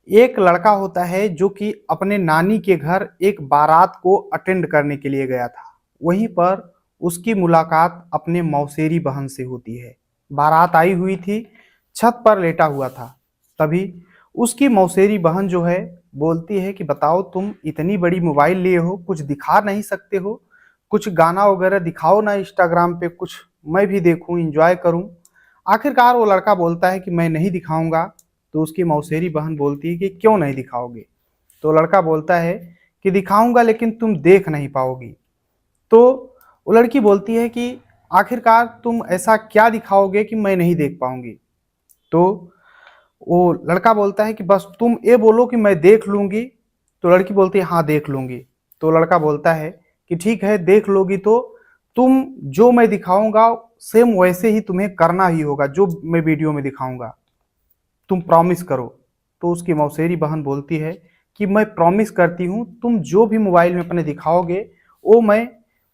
एक लड़का होता है जो कि अपने नानी के घर एक बारात को अटेंड करने के लिए गया था। वहीं पर उसकी मुलाकात अपने मौसेरी बहन से होती है। बारात आई हुई थी, छत पर लेटा हुआ था। तभी उसकी मौसेरी बहन जो है बोलती है कि बताओ, तुम इतनी बड़ी मोबाइल लिए हो, कुछ दिखा नहीं सकते हो? कुछ गाना वगैरह दिखाओ ना इंस्टाग्राम पे, कुछ मैं भी देखूं, एंजॉय करूं। आखिरकार वो लड़का बोलता है कि मैं नहीं दिखाऊंगा। तो उसकी मौसेरी बहन बोलती है कि क्यों नहीं दिखाओगे? तो लड़का बोलता है कि दिखाऊंगा, लेकिन तुम देख नहीं पाओगी। तो वो लड़की बोलती है कि आखिरकार तुम ऐसा क्या दिखाओगे कि मैं नहीं देख पाऊंगी? तो वो लड़का बोलता है कि बस तुम ये बोलो कि मैं देख लूंगी। तो लड़की बोलती है हाँ देख लूंगी। तो लड़का बोलता है कि ठीक है, देख लोगी तो तुम जो मैं दिखाऊंगा सेम वैसे ही तुम्हें करना ही होगा, जो मैं वीडियो में दिखाऊंगा। तुम प्रॉमिस करो। तो उसकी मौसेरी बहन बोलती है कि मैं प्रॉमिस करती हूँ, तुम जो भी मोबाइल में अपने दिखाओगे वो मैं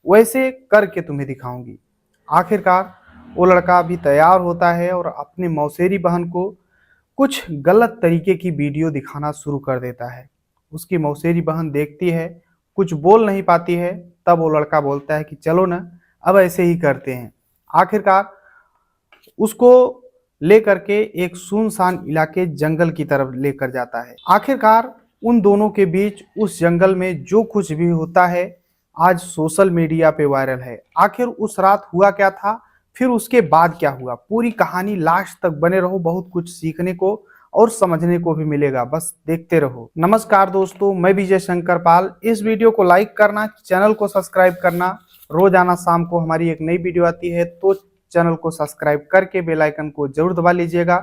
वैसे करके तुम्हें दिखाऊंगी। आखिरकार वो लड़का भी तैयार होता है और अपने मौसेरी बहन को कुछ गलत तरीके की वीडियो दिखाना शुरू कर देता है। उसकी मौसेरी बहन देखती है, कुछ बोल नहीं पाती है। तब वो लड़का बोलता है कि चलो ना, अब ऐसे ही करते हैं। आखिरकार उसको लेकर के एक सुनसान इलाके जंगल की तरफ लेकर जाता है। आखिरकार उन दोनों के बीच उस जंगल में जो कुछ भी होता है आज सोशल मीडिया पे वायरल है। आखिर उस रात हुआ क्या था, फिर उसके बाद क्या हुआ, पूरी कहानी लास्ट तक बने रहो, बहुत कुछ सीखने को और समझने को भी मिलेगा, बस देखते रहो। नमस्कार दोस्तों, मैं विजय शंकर पाल। इस वीडियो को लाइक करना, चैनल को सब्सक्राइब करना। रोजाना शाम को हमारी एक नई वीडियो आती है, तो चैनल को सब्सक्राइब करके बेल आइकन को जरूर दबा लीजिएगा।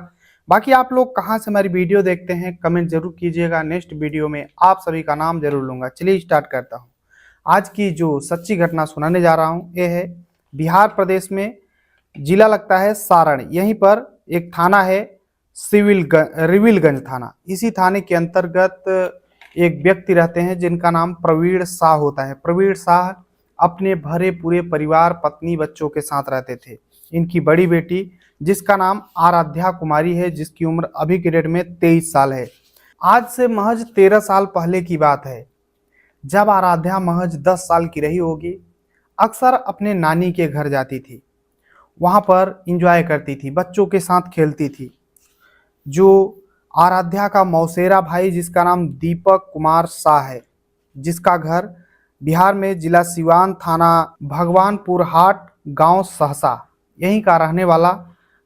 बाकी आप लोग कहाँ से हमारी वीडियो देखते हैं कमेंट जरूर कीजिएगा, नेक्स्ट वीडियो में आप सभी का नाम जरूर लूंगा। चलिए स्टार्ट करता हूँ। आज की जो सच्ची घटना सुनाने जा रहा हूँ ये है बिहार प्रदेश में, जिला लगता है सारण। यहीं पर एक थाना है रिविलगंज थाना। इसी थाने के अंतर्गत एक व्यक्ति रहते हैं जिनका नाम प्रवीण शाह होता है। प्रवीण शाह अपने भरे पूरे परिवार, पत्नी, बच्चों के साथ रहते थे। इनकी बड़ी बेटी जिसका नाम आराध्या कुमारी है, जिसकी उम्र अभी के डेट में 23 साल है। आज से महज 13 साल पहले की बात है, जब आराध्या महज 10 साल की रही होगी। अक्सर अपने नानी के घर जाती थी, वहां पर इंजॉय करती थी, बच्चों के साथ खेलती थी। जो आराध्या का मौसेरा भाई जिसका नाम दीपक कुमार शाह है, जिसका घर बिहार में जिला सिवान, थाना भगवानपुर हाट, गांव सहसा, यहीं का रहने वाला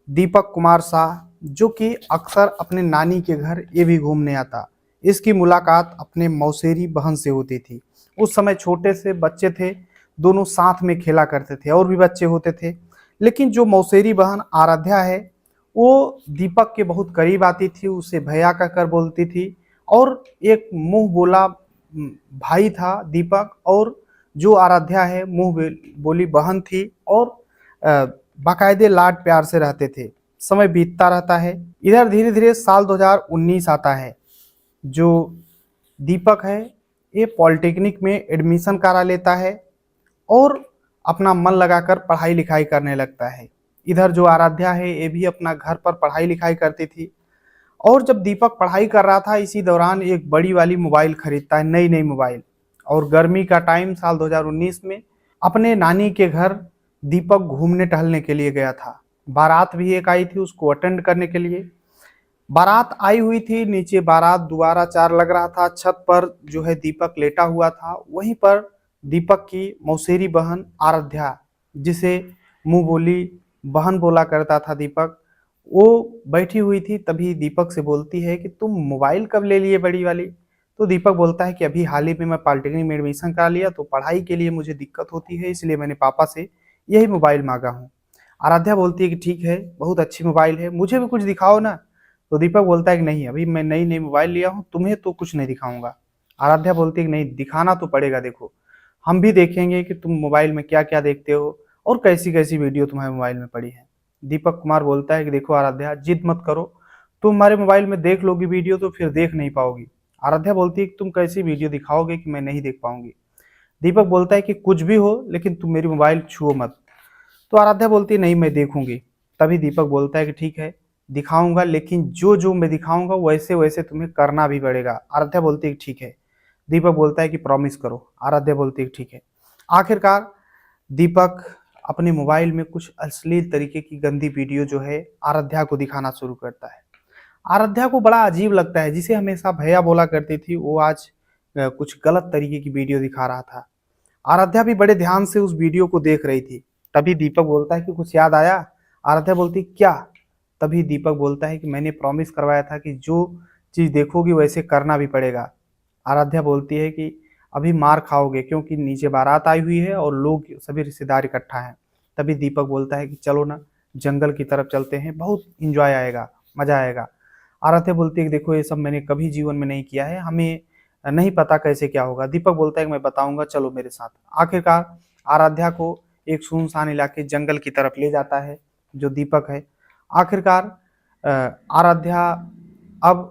दीपक कुमार शाह, जो कि अक्सर अपने नानी के घर ये भी घूमने आता। इसकी मुलाकात अपने मौसेरी बहन से होती थी। उस समय छोटे से बच्चे थे, दोनों साथ में खेला करते थे, और भी बच्चे होते थे। लेकिन जो मौसेरी बहन आराध्या है वो दीपक के बहुत करीब आती थी, उसे भैया कहकर बोलती थी। और एक मुंह बोला भाई था दीपक, और जो आराध्या है मुंह बोली बहन थी, और बाकायदे लाड प्यार से रहते थे। समय बीतता रहता है। इधर धीरे धीरे साल 2019 आता है। जो दीपक है ये पॉलिटेक्निक में एडमिशन करा लेता है और अपना मन लगाकर पढ़ाई लिखाई करने लगता है। इधर जो आराध्या है ये भी अपना घर पर पढ़ाई लिखाई करती थी। और जब दीपक पढ़ाई कर रहा था, इसी दौरान एक बड़ी वाली मोबाइल खरीदता है, नई नई मोबाइल। और गर्मी का टाइम साल 2019 में अपने नानी के घर दीपक घूमने टहलने के लिए गया था। बारात भी एक आई थी उसको अटेंड करने के लिए। बारात आई हुई थी, नीचे बारात दोबारा चार लग रहा था, छत पर जो है दीपक लेटा हुआ था। वहीं पर दीपक की मौसेरी बहन आराध्या, जिसे मुंह बोली बहन बोला करता था दीपक, वो बैठी हुई थी। तभी दीपक से बोलती है कि तुम मोबाइल कब ले लिए बड़ी वाली? तो दीपक बोलता है कि अभी हाल ही में मैं पॉलिटेक्निक में एडमिशन करा लिया, तो पढ़ाई के लिए मुझे दिक्कत होती है, इसलिए मैंने पापा से यही मोबाइल मांगा हूँ। आराध्या बोलती है कि ठीक है, बहुत अच्छी मोबाइल है, मुझे भी कुछ दिखाओ ना। तो दीपक बोलता है कि नहीं, अभी मैं नई नई मोबाइल लिया हूँ, तुम्हें तो कुछ नहीं दिखाऊंगा। आराध्या बोलती है कि नहीं, दिखाना तो पड़ेगा, देखो हम भी देखेंगे कि तुम मोबाइल में क्या क्या देखते हो और कैसी कैसी वीडियो तुम्हारे मोबाइल में पड़ी है। दीपक कुमार बोलता है कि देखो आराध्या, जिद मत करो, तुम हमारे मोबाइल में देख लोगी वीडियो तो फिर देख नहीं पाओगी। आराध्या बोलती है कि तुम कैसी वीडियो दिखाओगे कि मैं नहीं देख पाऊंगी। दीपक बोलता है कि कुछ भी हो, लेकिन तुम मेरी मोबाइल छुओ मत। तो आराध्या बोलती है नहीं, मैं देखूंगी। तभी दीपक बोलता है कि ठीक है, दिखाऊंगा, लेकिन जो जो मैं दिखाऊंगा वैसे वैसे तुम्हें करना भी पड़ेगा। आराध्या बोलती है ठीक है। दीपक बोलता है कि प्रॉमिस करो। आराध्या बोलती है ठीक है। आखिरकार दीपक अपने मोबाइल में कुछ अश्लील तरीके की गंदी वीडियो जो है आराध्या को दिखाना शुरू करता है। आराध्या को बड़ा अजीब लगता है, जिसे हमेशा भैया बोला करती थी वो आज कुछ गलत तरीके की वीडियो दिखा रहा था। आराध्या भी बड़े ध्यान से उस वीडियो को देख रही थी। तभी दीपक बोलता है कि कुछ याद आया। आराध्या बोलती क्या। तभी दीपक बोलता है कि मैंने प्रॉमिस करवाया था कि जो चीज देखोगी वैसे करना भी पड़ेगा। आराध्या बोलती है कि अभी मार खाओगे, क्योंकि नीचे बारात आई हुई है और लोग सभी रिश्तेदार इकट्ठा हैं। तभी दीपक बोलता है कि चलो ना जंगल की तरफ चलते हैं, बहुत इंजॉय आएगा, मजा आएगा। आराध्या बोलती है कि देखो ये सब मैंने कभी जीवन में नहीं किया है, हमें नहीं पता कैसे क्या होगा। दीपक बोलता है कि मैं बताऊंगा, चलो मेरे साथ। आखिरकार आराध्या को एक सुनसान इलाके जंगल की तरफ ले जाता है जो दीपक है। आखिरकार आराध्या अब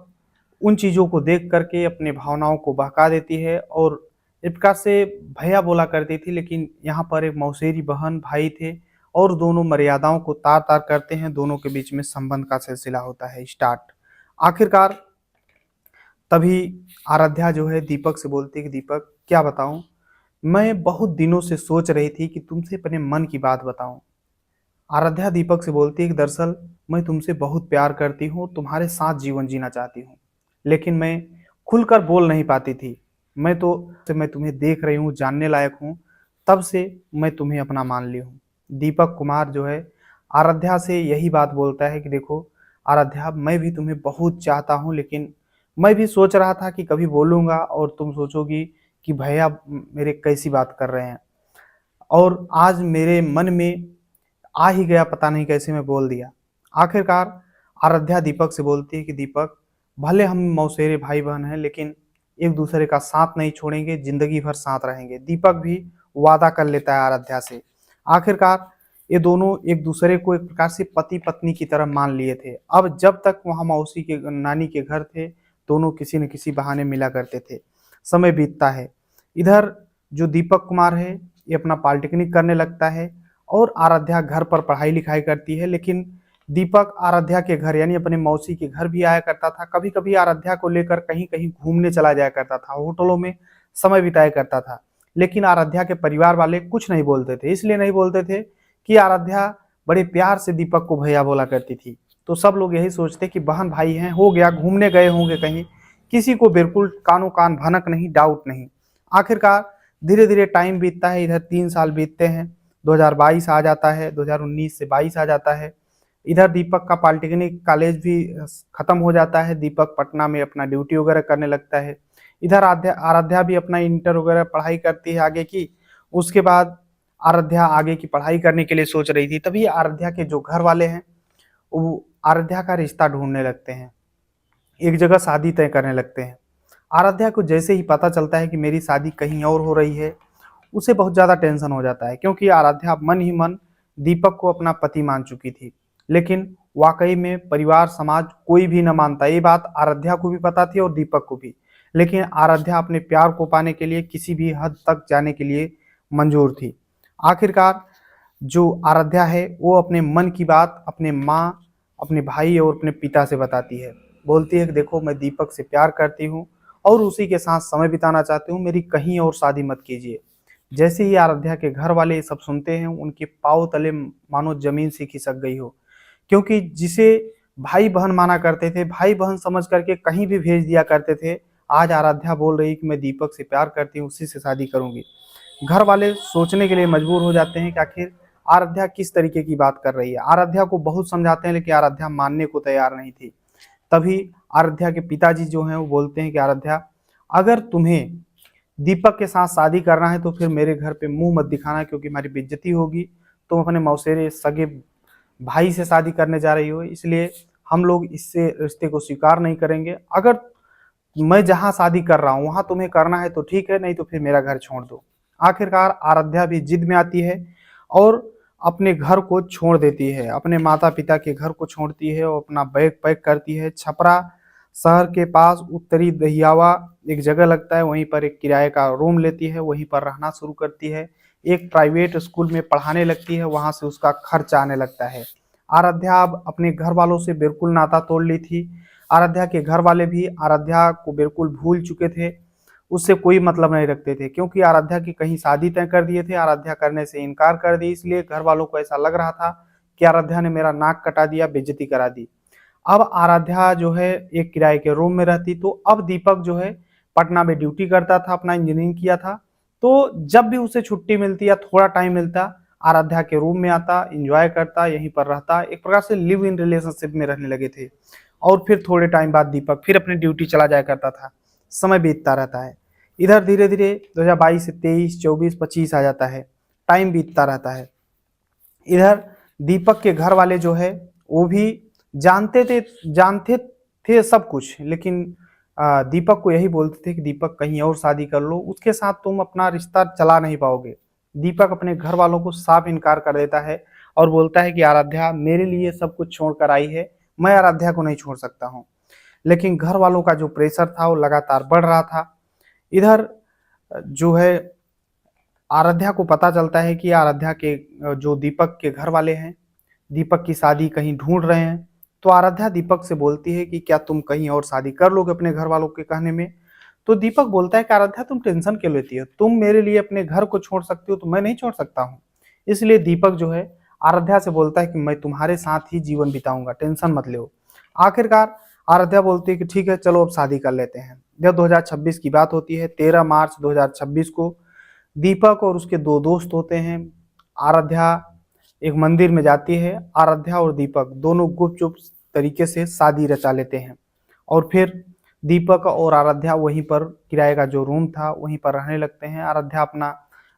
उन चीजों को देख करके अपने भावनाओं को बहका देती है, और एक प्रकार से भैया बोला करती थी, लेकिन यहाँ पर एक मौसेरी बहन भाई थे और दोनों मर्यादाओं को तार तार करते हैं। दोनों के बीच में संबंध का सिलसिला होता है स्टार्ट। आखिरकार तभी आराध्या जो है दीपक से बोलती है कि दीपक क्या बताऊं, मैं बहुत दिनों से सोच रही थी कि तुमसे अपने मन की बात बताऊं। आराध्या दीपक से बोलती है कि दरअसल मैं तुमसे बहुत प्यार करती हूँ, तुम्हारे साथ जीवन जीना चाहती हूँ, लेकिन मैं खुलकर बोल नहीं पाती थी। मैं तुम्हें देख रही हूँ, जानने लायक हूँ, तब से मैं तुम्हें अपना मान ली हूँ। दीपक कुमार जो है आराध्या से यही बात बोलता है कि देखो आराध्या, मैं भी तुम्हें बहुत चाहता हूँ, लेकिन मैं भी सोच रहा था कि कभी बोलूंगा और तुम सोचोगी कि भैया मेरे कैसी बात कर रहे हैं, और आज मेरे मन में आ ही गया, पता नहीं कैसे मैं बोल दिया। आखिरकार आराध्या दीपक से बोलती है कि दीपक, भले हम मौसेरे भाई बहन हैं, लेकिन एक दूसरे का साथ नहीं छोड़ेंगे, जिंदगी भर साथ रहेंगे। दीपक भी वादा कर लेता है आराध्या से। आखिरकार ये दोनों एक दूसरे को एक प्रकार से पति पत्नी की तरह मान लिए थे। अब जब तक वहां मौसी के नानी के घर थे, दोनों किसी न किसी बहाने मिला करते थे। समय बीतता है। इधर जो दीपक कुमार है ये अपना पॉलिटेक्निक करने लगता है और आराध्या घर पर पढ़ाई लिखाई करती है, लेकिन दीपक आराध्या के घर यानी अपने मौसी के घर भी आया करता था। कभी कभी आराध्या को लेकर कहीं कहीं घूमने चला जाया करता था, होटलों में समय बिताया करता था। लेकिन आराध्या के परिवार वाले कुछ नहीं बोलते थे, इसलिए नहीं बोलते थे कि आराध्या बड़े प्यार से दीपक को भैया बोला करती थी। तो सब लोग यही सोचते कि बहन भाई हैं, हो गया, घूमने गए होंगे कहीं, किसी को बिल्कुल कानो कान भनक नहीं, डाउट नहीं। आखिरकार धीरे धीरे टाइम बीतता है। इधर 3 साल बीतते हैं, 2022 आ जाता है, 2019 से 22 आ जाता है। इधर दीपक का पॉलिटेक्निक कॉलेज भी खत्म हो जाता है। दीपक पटना में अपना ड्यूटी वगैरह करने लगता है। इधर आराध्या भी अपना इंटर वगैरह पढ़ाई करती है आगे की। उसके बाद आराध्या आगे की पढ़ाई करने के लिए सोच रही थी। तभी आराध्या के जो घर वाले हैं वो आराध्या का रिश्ता ढूंढने लगते हैं, एक जगह शादी तय करने लगते हैं। आराध्या को जैसे ही पता चलता है कि मेरी शादी कहीं और हो रही है, उसे बहुत ज़्यादा टेंशन हो जाता है, क्योंकि आराध्या मन ही मन दीपक को अपना पति मान चुकी थी। लेकिन वाकई में परिवार समाज कोई भी न मानता। ये बात आराध्या को भी पता थी और दीपक को भी। लेकिन आराध्या अपने प्यार को पाने के लिए किसी भी हद तक जाने के लिए मंजूर थी। आखिरकार जो आराध्या है वो अपने मन की बात अपने माँ, अपने भाई और अपने पिता से बताती है। बोलती है कि देखो मैं दीपक से प्यार करती हूँ और उसी के साथ समय बिताना चाहती हूँ, मेरी कहीं और शादी मत कीजिए। जैसे ही आराध्या के घर वाले ये सब सुनते हैं, उनके पाँव तले मानो जमीन से खिसक गई हो, क्योंकि जिसे भाई बहन माना करते थे, भाई बहन समझ करके कहीं भी भेज दिया करते थे, आज आराध्या बोल रही कि मैं दीपक से प्यार करती हूँ, उसी से शादी करूंगी। घर वाले सोचने के लिए मजबूर हो जाते हैं कि आखिर आराध्या किस तरीके की बात कर रही है। आराध्या को बहुत समझाते हैं, लेकिन आराध्या मानने को तैयार नहीं थी। तभी आराध्या के पिताजी जो हैं वो बोलते हैं कि आराध्या, अगर तुम्हें दीपक के साथ शादी करना है तो फिर मेरे घर पे मुंह मत दिखाना, क्योंकि हमारी बेइज्जती होगी। तुम अपने मौसेरे सगे भाई से शादी करने जा रही हो, इसलिए हम लोग इससे रिश्ते को स्वीकार नहीं करेंगे। अगर मैं जहाँ शादी कर रहा हूँ वहां तुम्हें करना है तो ठीक है, नहीं तो फिर मेरा घर छोड़ दो। आखिरकार आराध्या भी जिद में आती है और अपने घर को छोड़ देती है, अपने माता पिता के घर को छोड़ती है और अपना बैग पैक करती है। छपरा शहर के पास उत्तरी दहियावा एक जगह लगता है, वहीं पर एक किराए का रूम लेती है, वहीं पर रहना शुरू करती है। एक प्राइवेट स्कूल में पढ़ाने लगती है, वहां से उसका खर्च आने लगता है। आराध्या अब अपने घर वालों से बिल्कुल नाता तोड़ ली थी। आराध्या के घर वाले भी आराध्या को बिल्कुल भूल चुके थे, उससे कोई मतलब नहीं रखते थे, क्योंकि आराध्या की कहीं शादी तय कर दिए थे, आराध्या करने से इनकार कर दी। इसलिए घर वालों को ऐसा लग रहा था कि आराध्या ने मेरा नाक कटा दिया, बेइज्जती करा दी। अब आराध्या जो है एक किराए के रूम में रहती, तो अब दीपक जो है पटना में ड्यूटी करता था, अपना इंजीनियरिंग किया था। तो जब भी उसे छुट्टी मिलती या थोड़ा टाइम मिलता, आराध्या के रूम में आता, एंजॉय करता, यहीं पर रहता। एक प्रकार से लिव इन रिलेशनशिप में रहने लगे थे। और फिर थोड़े टाइम बाद दीपक फिर अपनी ड्यूटी चला जाया करता था। समय बीतता रहता है। इधर धीरे धीरे 2022 से 23, 24, 25 आ जाता है। टाइम बीतता रहता है। इधर दीपक के घर वाले जो है वो भी जानते थे सब कुछ, लेकिन दीपक को यही बोलते थे कि दीपक कहीं और शादी कर लो, उसके साथ तुम अपना रिश्ता चला नहीं पाओगे। दीपक अपने घर वालों को साफ इनकार कर देता है और बोलता है कि आराध्या मेरे लिए सब कुछ छोड़कर आई है, मैं आराध्या को नहीं छोड़ सकता हूँ। लेकिन घर वालों का जो प्रेशर था वो लगातार बढ़ रहा था। इधर जो है आराध्या को पता चलता है कि आराध्या के जो दीपक के घर वाले हैं, दीपक की शादी कहीं ढूंढ रहे हैं। तो आराध्या दीपक से बोलती है कि क्या तुम कहीं और शादी कर लोगे अपने घर वालों के कहने में। तो दीपक बोलता है कि आराध्या तुम टेंशन क्यों लेती हो, तुम मेरे लिए अपने घर को छोड़ सकती हो तो मैं नहीं छोड़ सकता हूँ। इसलिए दीपक जो है आराध्या से बोलता है कि मैं तुम्हारे साथ ही जीवन बिताऊंगा, टेंशन मत लो। आखिरकार आराध्या बोलती है कि ठीक है चलो अब शादी कर लेते हैं। जब 2026 की बात होती है, 13 मार्च 2026 को दीपक और उसके दो दोस्त होते हैं। आराध्या एक मंदिर में जाती है। आराध्या और दीपक दोनों गुपचुप तरीके से शादी रचा लेते हैं और फिर दीपक और आराध्या वहीं पर किराए का जो रूम था वहीं पर रहने लगते हैं। आराध्या अपना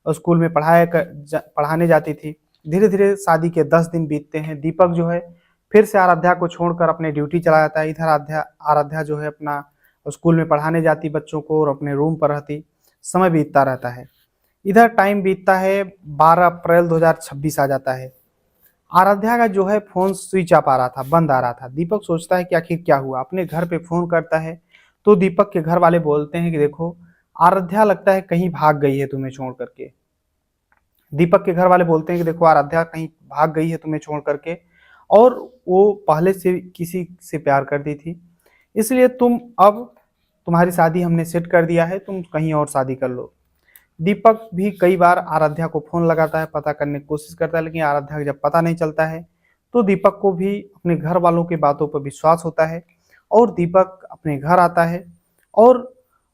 स्कूल में पढ़ाने जाती थी। धीरे धीरे शादी के 10 दिन बीतते हैं। दीपक जो है फिर से आराध्या को छोड़कर अपने ड्यूटी चला जाता है। इधर आराध्या जो है अपना स्कूल में पढ़ाने जाती बच्चों को और अपने रूम पर रहती। समय बीतता रहता है। इधर टाइम बीतता है, 12 अप्रैल 2026 आ जाता है। आराध्या का जो है फोन स्विच ऑफ आ रहा था, बंद आ रहा था। दीपक सोचता है कि आखिर क्या हुआ, अपने घर पे फोन करता है तो दीपक के घर वाले बोलते हैं कि देखो आराध्या लगता है कहीं भाग गई है तुम्हें छोड़ करके। दीपक के घर वाले बोलते हैं कि देखो आराध्या कहीं भाग गई है तुम्हें छोड़ करके, और वो पहले से किसी से प्यार करती थी, इसलिए तुम्हारी शादी हमने सेट कर दिया है, तुम कहीं और शादी कर लो। दीपक भी कई बार आराध्या को फोन लगाता है, पता करने की कोशिश करता है, लेकिन आराध्या का जब पता नहीं चलता है तो दीपक को भी अपने घर वालों की बातों पर विश्वास होता है और दीपक अपने घर आता है। और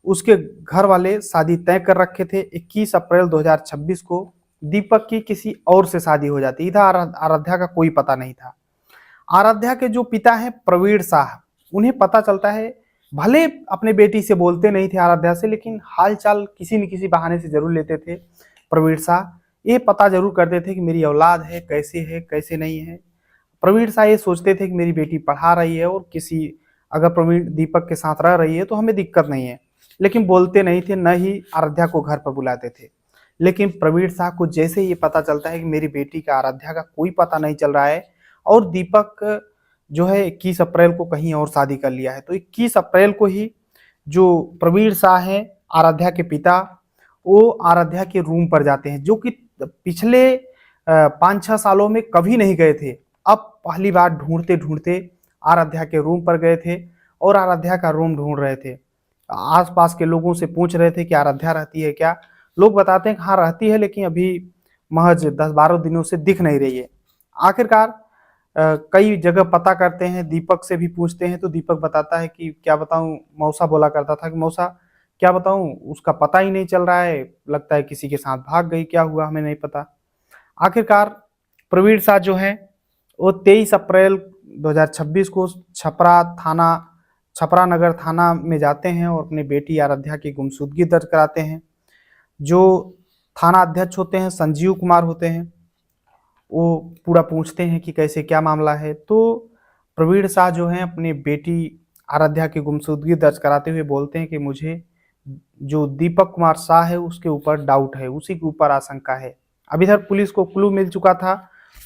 उसके घर वाले शादी तय कर रखे थे। 21 अप्रैल 2026 को दीपक की किसी और से शादी हो जाती। इधर आराध्या का कोई पता नहीं था। आराध्या के जो पिता हैं प्रवीण शाह, उन्हें पता चलता है। भले अपने बेटी से बोलते नहीं थे आराध्या से, लेकिन हालचाल किसी न किसी बहाने से जरूर लेते थे। प्रवीण शाह ये पता जरूर करते थे कि मेरी औलाद है कैसे नहीं है। प्रवीण शाह ये सोचते थे कि मेरी बेटी पढ़ा रही है और अगर प्रवीण दीपक के साथ रह रही है तो हमें दिक्कत नहीं है, लेकिन बोलते नहीं थे, न ही आराध्या को घर पर बुलाते थे। लेकिन प्रवीण शाह को जैसे ही ये पता चलता है कि मेरी बेटी का आराध्या का कोई पता नहीं चल रहा है और दीपक जो है 21 अप्रैल को कहीं और शादी कर लिया है, तो 21 अप्रैल को ही जो प्रवीण शाह है आराध्या के पिता, वो आराध्या के रूम पर जाते हैं, जो कि पिछले 5-6 सालों में कभी नहीं गए थे। अब पहली बार ढूंढते ढूंढते आराध्या के रूम पर गए थे और आराध्या का रूम ढूंढ रहे थे। आसपास के लोगों से पूछ रहे थे कि आराध्या रहती है क्या। लोग बताते हैं कि हाँ रहती है, लेकिन अभी महज 10-12 दिनों से दिख नहीं रही है। आखिरकार कई जगह पता करते हैं, दीपक से भी पूछते हैं तो दीपक बताता है कि क्या बताऊं, मौसा बोला करता था कि मौसा क्या बताऊं, उसका पता ही नहीं चल रहा है, लगता है किसी के साथ भाग गई, क्या हुआ हमें नहीं पता। आखिरकार प्रवीण शाह जो है वो 23 अप्रैल 2026 को छपरा नगर थाना में जाते हैं और अपनी बेटी आराध्या की गुमशुदगी दर्ज कराते हैं। जो थाना अध्यक्ष होते हैं संजीव कुमार होते हैं, वो पूरा पूछते हैं कि कैसे क्या मामला है। तो प्रवीण शाह जो हैं अपनी बेटी आराध्या की गुमशुदगी दर्ज कराते हुए बोलते हैं कि मुझे जो दीपक कुमार शाह है उसके ऊपर डाउट है, उसी के ऊपर आशंका है। अब इधर पुलिस को क्लू मिल चुका था।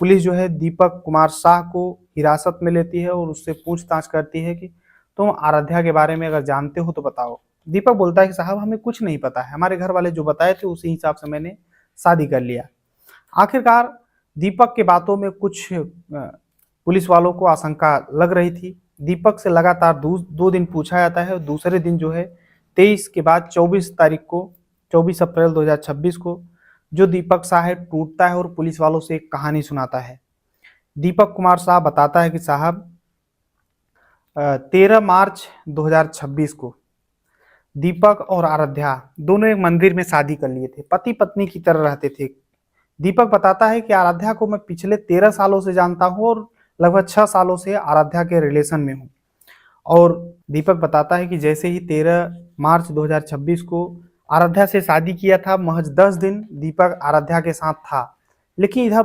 पुलिस जो है दीपक कुमार शाह को हिरासत में लेती है और उससे पूछताछ करती है कि तुम आराध्या के बारे में अगर जानते हो तो बताओ। दीपक बोलता है कि साहब हमें कुछ नहीं पता है, हमारे घर वाले जो बताए थे उसी हिसाब से मैंने शादी कर लिया। आखिरकार दीपक के बातों में कुछ पुलिस वालों को आशंका लग रही थी। दीपक से लगातार 2 दिन पूछा जाता है और दूसरे दिन जो है 23 के बाद 24 अप्रैल 2026 को जो दीपक साहब टूटता है और पुलिस वालों से एक कहानी सुनाता है। दीपक कुमार साहब बताता है कि साहब 13 मार्च 2026 को दीपक और आराध्या दोनों एक मंदिर में शादी कर लिए थे, पति पत्नी की तरह रहते थे। दीपक बताता है कि आराध्या को मैं पिछले 13 सालों से जानता हूँ और लगभग 6 सालों से आराध्या के रिलेशन में हूँ। और दीपक बताता है कि जैसे ही 13 मार्च 2026 को आराध्या से शादी किया था, महज 10 दिन दीपक आराध्या के साथ था। लेकिन इधर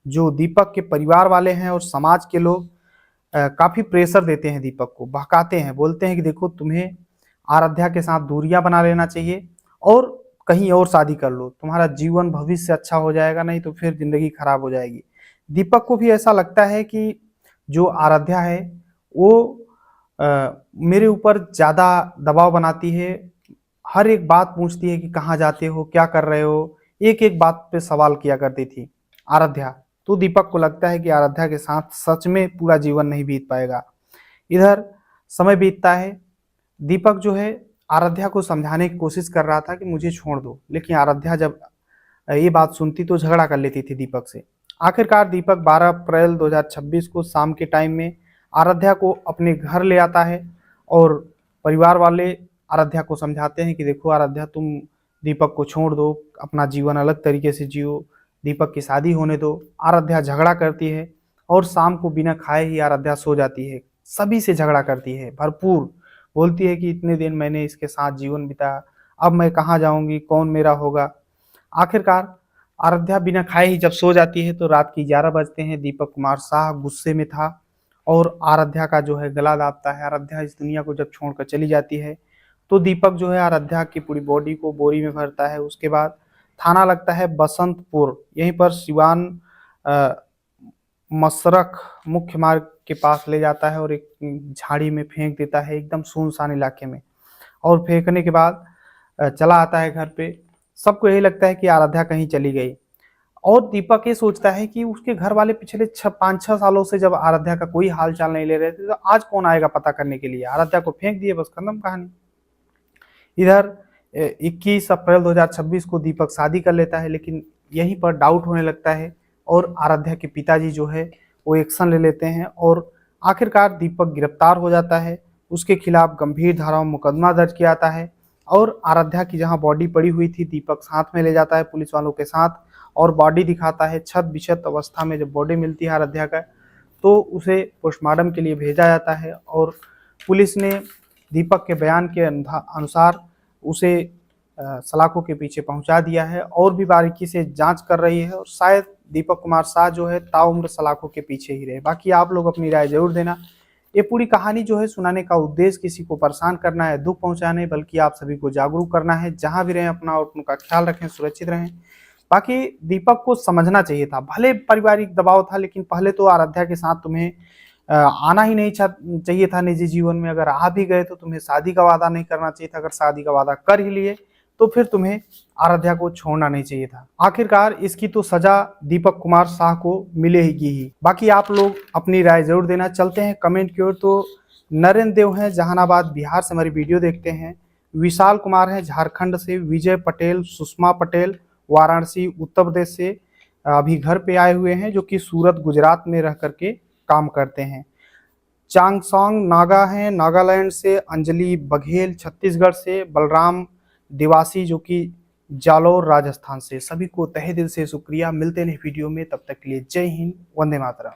जो दीपक के परिवार वाले हैं और समाज के लोग काफी प्रेशर देते हैं, दीपक को बहकाते हैं, बोलते हैं कि देखो तुम्हें आराध्या के साथ दूरियां बना लेना चाहिए और कहीं और शादी कर लो, तुम्हारा जीवन भविष्य अच्छा हो जाएगा, नहीं तो फिर जिंदगी खराब हो जाएगी। दीपक को भी ऐसा लगता है कि जो आराध्या है वो मेरे ऊपर ज्यादा दबाव बनाती है, हर एक बात पूछती है कि कहाँ जाते हो, क्या कर रहे हो, एक एक बात पे सवाल किया करती थी आराध्या। तो दीपक को लगता है कि आराध्या के साथ सच में पूरा जीवन नहीं बीत पाएगा। इधर समय बीतता है, दीपक जो है आराध्या को समझाने की कोशिश कर रहा था कि मुझे छोड़ दो, लेकिन आराध्या जब ये बात सुनती तो झगड़ा कर लेती थी दीपक से। आखिरकार दीपक 12 अप्रैल 2026 को शाम के टाइम में आराध्या को अपने घर ले आता है और परिवार वाले आराध्या को समझाते हैं कि देखो आराध्या, तुम दीपक को छोड़ दो, अपना जीवन अलग तरीके से जियो, दीपक की शादी होने दो। आराध्या झगड़ा करती है और शाम को बिना खाए ही आराध्या सो जाती है। सभी से झगड़ा करती है भरपूर, बोलती है कि इतने दिन मैंने इसके साथ जीवन बिताया, अब मैं कहाँ जाऊंगी, कौन मेरा होगा। आखिरकार आराध्या बिना खाए ही जब सो जाती है तो रात की 11 बजते हैं। दीपक कुमार साह गुस्से में था और आराध्या का जो है गला दाबता है। आराध्या इस दुनिया को जब छोड़कर चली जाती है तो दीपक जो है आराध्या की पूरी बॉडी को बोरी में भरता है। उसके बाद थाना लगता है बसंतपुर, यहीं पर सिवान मसरख मुख्य मार्ग के पास ले जाता है और एक झाड़ी में फेंक देता है, एकदम सुनसान इलाके में। और फेंकने के बाद चला आता है घर पे। सबको यही लगता है कि आराध्या कहीं चली गई और दीपक ये सोचता है कि उसके घर वाले पिछले 5-6 सालों से जब आराध्या का कोई हाल चाल नहीं ले रहे थे तो आज कौन आएगा पता करने के लिए। आराध्या को फेंक दिए, बस खत्म कहानी। इधर 21 अप्रैल 2026 को दीपक शादी कर लेता है, लेकिन यहीं पर डाउट होने लगता है और आराध्या के पिताजी जो है वो एक्शन ले लेते हैं और आखिरकार दीपक गिरफ्तार हो जाता है। उसके खिलाफ गंभीर धाराओं में मुकदमा दर्ज किया जाता है और आराध्या की जहां बॉडी पड़ी हुई थी दीपक साथ में ले जाता है पुलिस वालों के साथ और बॉडी दिखाता है। छत बिछत अवस्था में जब बॉडी मिलती है आराध्या का तो उसे पोस्टमार्टम के लिए भेजा जाता है और पुलिस ने दीपक के बयान के अनुसार उसे सलाखों के पीछे पहुंचा दिया है और भी बारीकी से जांच कर रही है और शायद दीपक कुमार साह जो है ताउम्र सलाखों के पीछे ही रहे। बाकी आप लोग अपनी राय जरूर देना। ये पूरी कहानी जो है सुनाने का उद्देश्य किसी को परेशान करना है, दुख पहुंचाने, बल्कि आप सभी को जागरूक करना है। जहां भी रहें अपना और उनका ख्याल रखें, सुरक्षित रहें। बाकी दीपक को समझना चाहिए था, भले पारिवारिक दबाव था लेकिन पहले तो आराध्या के साथ तुम्हें आना ही नहीं चाहिए था निजी जीवन में। अगर आ भी गए तो तुम्हें शादी का वादा नहीं करना चाहिए था। अगर शादी का वादा कर ही लिए तो फिर तुम्हें आराध्या को छोड़ना नहीं चाहिए था। आखिरकार इसकी तो सजा दीपक कुमार साह को मिलेगी ही। बाकी आप लोग अपनी राय जरूर देना। चलते हैं कमेंट की ओर। तो नरेंद्र देव हैं जहानाबाद बिहार से हमारी वीडियो देखते हैं। विशाल कुमार हैं झारखंड से। विजय पटेल, सुषमा पटेल वाराणसी उत्तर प्रदेश से अभी घर पे आए हुए हैं, जो कि सूरत गुजरात में रह करके काम करते हैं। चांगसोंग नागा हैं नागालैंड से। अंजलि बघेल छत्तीसगढ़ से। बलराम दिवासी जो कि जालोर राजस्थान से। सभी को तहे दिल से शुक्रिया। मिलते हैं वीडियो में, तब तक के लिए जय हिंद, वंदे मातरम।